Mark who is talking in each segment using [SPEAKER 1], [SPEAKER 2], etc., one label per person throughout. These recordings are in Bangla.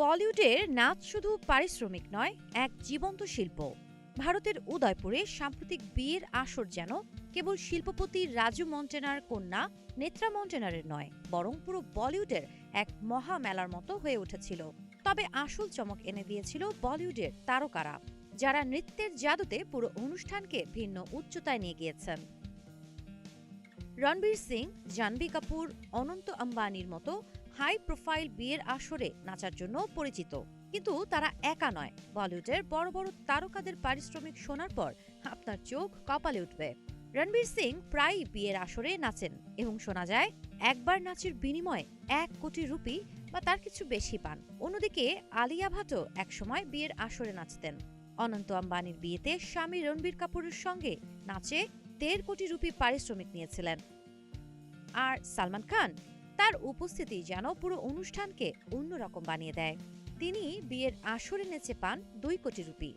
[SPEAKER 1] বলিউডের নাচ শুধু পারিশ্রমিক নয়, এক জীবন্ত শিল্প। ভারতের উদয়পুরে সাম্প্রতিক বিয়ের আসর যেন কেবল শিল্পপতি রাজু মন্টেনার কন্যা নেত্রা মন্টেনারের নয়, বরং পুরো বলিউডের এক মহা মেলার মতো হয়ে উঠেছিল। তবে আসল চমক এনে দিয়েছিল বলিউডের তারকারা, যারা নৃত্যের জাদুতে পুরো অনুষ্ঠানকে ভিন্ন উচ্চতায় নিয়ে গিয়েছেন। রণবীর সিং, জাহ্নবী কাপুর, অনন্ত আম্বানির মতো হাই প্রোফাইল বিয়ের আসরে নাচার জন্য পরিচিত। কিন্তু তারা একা নয়। বলিউডের বড় বড় তারকাদের পারিশ্রমিক শোনার পর আপনার চোখ কপালে উঠবে। রণবীর সিং প্রায়ই বিয়ের আসরে নাচেন এবং শোনা যায় একবার নাচের বিনিময়ে 1 কোটি রুপি বা তার কিছু বেশি পান। অন্যদিকে আলিয়া ভাটও একসময় বিয়ের আসরে নাচতেন। অনন্ত আম্বানির বিয়েতে স্বামী রণবীর কাপুরের সঙ্গে নাচে 1.5 কোটি রুপি পারিশ্রমিক নিয়েছিলেন। আর সালমান খান, তার উপস্থিতি যেন পুরো অনুষ্ঠানকে অন্যরকম বানিয়ে দেয়। তিনি বিয়ের আসরে নেচে পান 2 কোটি রুপি।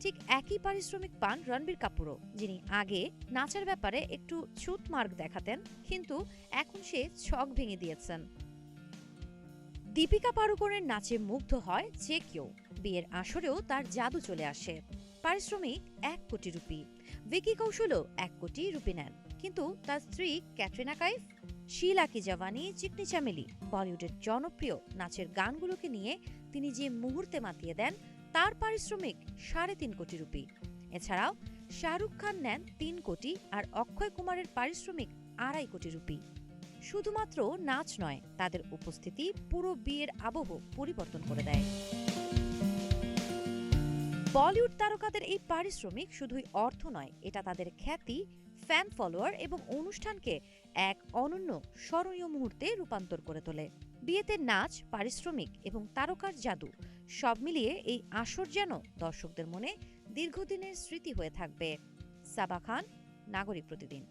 [SPEAKER 1] ঠিক একই পারিশ্রমিক পান রণবীর কাপুরও, যিনি আগে নাচের ব্যাপারে একটু ছুট মার্ক দেখাতেন, কিন্তু এখন সে ছক ভেঙে দিয়েছেন। দীপিকা পাড়ুকোনের নাচে মুগ্ধ হয় যে কেউ। বিয়ের আসরেও তার জাদু চলে আসে। পারিশ্রমিক 1 কোটি রুপি। ভিকি কৌশলও 1 কোটি রুপি নেন, কিন্তু তার স্ত্রী ক্যাটরিনা কাইফ, শিলা কি জাওয়ানি, চিকনি চামেলি, বলিউডের জনপ্রিয় নাচের গানগুলোকে নিয়ে তিনি যে মুহূর্তে মাতিয়ে দেন, তার পারিশ্রমিক 3.5 কোটি রুপি। এছাড়াও শাহরুখ খান নেন 3 কোটি, আর অক্ষয় কুমারের পারিশ্রমিক 2.5 কোটি রুপি। শুধুমাত্র নাচ নয়, তাদের উপস্থিতি পুরো বিয়ের আবহ পরিবর্তন করে দেয়। বলিউড তারকাদের এই পারিশ্রমিক শুধুই অর্থ নয়, এটা তাদের খ্যাতি, ফ্যান ফলোয়ার এবং অনুষ্ঠানকে এক অনন্য স্মরণীয় মুহূর্তে রূপান্তর করে তোলে। বিয়েতে নাচ, পারিশ্রমিক এবং তারকার জাদু সব মিলিয়ে এই আসর যেন দর্শকদের মনে দীর্ঘদিনের স্মৃতি হয়ে থাকবে। সাবা খান, নাগরিক প্রতিদিন।